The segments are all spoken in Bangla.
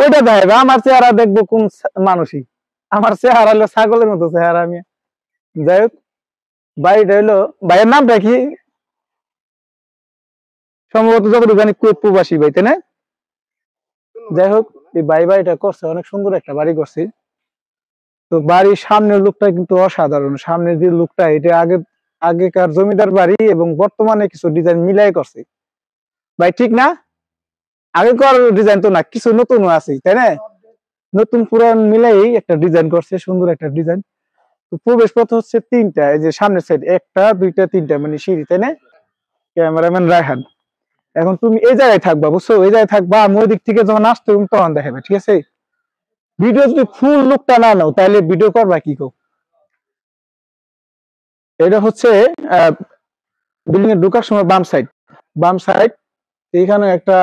ওইটা দেখবে আমার চেহারা দেখবো কোন মানুষই, আমার চেহারা হলো ছাগলের মতো চেহারা। আমি যাই হোক, বাড়িটা হইলো, ভাইয়ের নামটা কি? সম্ভবত যতটুকু জানি কুয়েত প্রবাসী ভাই, তাই না? যাই হোক, এই বাড়িটা করছে অনেক সুন্দর একটা বাড়ি করছে। তো বাড়ির সামনের লুকটা কিন্তু অসাধারণ। সামনের যে লুকটা, এটা আগেকার জমিদার বাড়ি এবং বর্তমানে কিছু ডিজাইন মিলাই করছে ভাই, ঠিক না? আগেকার ডিজাইন তো না, কিছু নতুন আছে, তাই না? নতুন পুরান মিলাই একটা ডিজাইন করছে, সুন্দর একটা ডিজাইন। তো প্রবেশ পথ হচ্ছে তিনটা, এই যে সামনের সাইড একটা দুইটা তিনটা মানে সিঁড়ি, তাই না? ক্যামেরাম্যান রায়হান, এখন তুমি এই জায়গায় থাকবা, বুঝছো? এই জায়গায় থাকবা, আমি ওই দিক থেকে যখন আসতে তখন দেখাবে, ঠিক আছে? ভিডিও যদি ফুল লুকটা না নাও তাহলে ভিডিও করবা কি কো? এটা হচ্ছে বিল্ডিং এর ঢোকার সময় বাম সাইড এইখানে একটা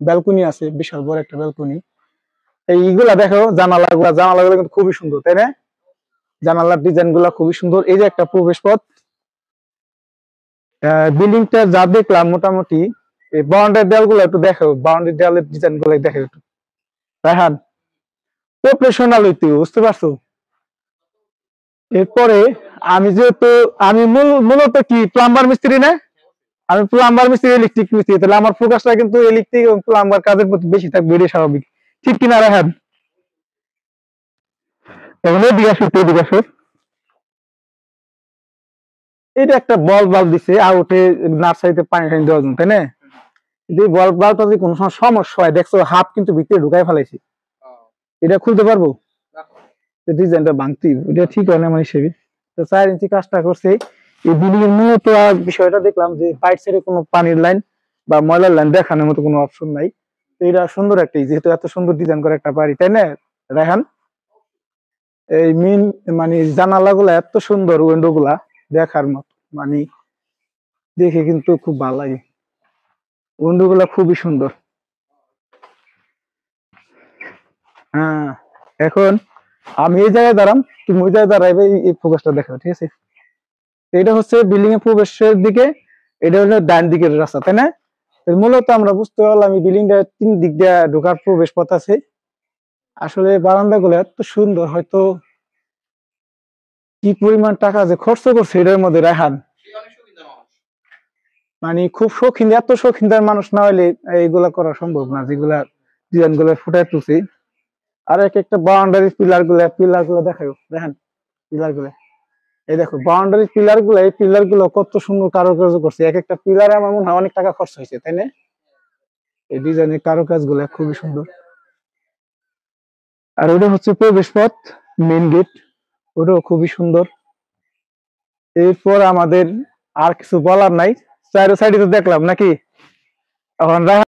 ব্যালকনি আছে, বিশাল বড় একটা ব্যালকনি। এইগুলা দেখো, জানালাগুলো কিন্তু খুবই সুন্দর, তাই না? জানালার ডিজাইন গুলা খুবই সুন্দর। এই যে একটা প্রবেশ পথ, বিল্ডিংটা যা দেখলাম মোটামুটি। এই বাউন্ডারি দেয়াল গুলো একটু দেখো, বাউন্ডারি দেয়ালের ডিজাইন গুলো দেখো একটু রায়হান, প্রফেশনাল হইতে, বুঝতে পারছো? এরপরে আমি যেহেতু আমি মূলত কি প্লাম্বার মিস্ত্রি না, আমি প্লাম্বার মিস্ত্রি, ইলেকট্রিক মিস্ত্রি, তাহলে আমার ফোকাসটা কিন্তু ইলেকট্রিক এবং প্লাম্বার কাজের প্রতি বেশি থাকবে, এটাই স্বাভাবিক, ঠিক কিনা রায়হান? এখন এদিকে আসো। এটা একটা বল বাল্ব দিছে আউটে, নার্সারিতে পানি টানি দেওয়ার জন্য, তাই না? যে বল বাল্বটা যদি কোনো সময় সমস্যা হয়, দেখছো হাফ কিন্তু ভিতরে ঢুকাই ফেলাইছি, এটা খুলতে পারবো? ডিজাইনটা ভাঙতি, এটা ঠিক হয় না আমার হিসেবে। তো 4 ইঞ্চি কাজটা করছে। এই বিল্ডিং এর মূলত বিষয়টা দেখলাম যে বাইট সাইডে কোনো পানির লাইন বা ময়লার লাইন দেখানোর মতো কোনো অপশন নাই। তো এটা সুন্দর একটা, যেহেতু এত সুন্দর ডিজাইন করে একটা বাড়ি, তাই না রায়হান? এই মেন মানে জানালা গুলা এত সুন্দর, উইন্ডো গুলা দেখার মতো, মানে দেখে কিন্তু খুব ভালো লাগে। উইন্ডো গুলা খুবই সুন্দর। হ্যাঁ, এখন আমি এই জায়গায় দাঁড়াম, তুমি ওই জায়গায় দাঁড়াইবে, এই ফোকাসটা দেখাবে, ঠিক আছে? এটা হচ্ছে বিল্ডিং এর প্রবেশের দিকে, এটা হলো ডান দিকের রাস্তা, তাই না? মূলত আমরা বুঝতে পারলাম এই বিল্ডিংটা 3 দিক দিয়ে ঢোকার প্রবেশ পথ আছে। আসলে বারান্দা গুলো এত সুন্দর, হয়তো কি পরিমাণ টাকা যে খরচ করছে এটার মধ্যে রায়হান, মানে খুব শৌখিন, এত শৌখিনদার মানুষ না হলে এইগুলা করা সম্ভব না, যেগুলা ডিজাইন গুলো ফুটাই তুলছি। আর একটা বাউন্ডারি পিলার গুলো দেখাও দেখেন, পিলার গুলো এই দেখো, বাউন্ডারি এই পিলার গুলো কত সুন্দর কারুকার্য করছে। একটা পিলারে আমার মনে হয় অনেক টাকা খরচ হয়েছে, তাই না? এই ডিজাইনের কারুকাজ গুলো খুবই সুন্দর। আর ওটা হচ্ছে প্রবেশ পথ, মেইন গেট, ওটাও খুবই সুন্দর। এরপর আমাদের আর কিছু বলার নাই, চারো সাইডে তো দেখলাম নাকি। এখন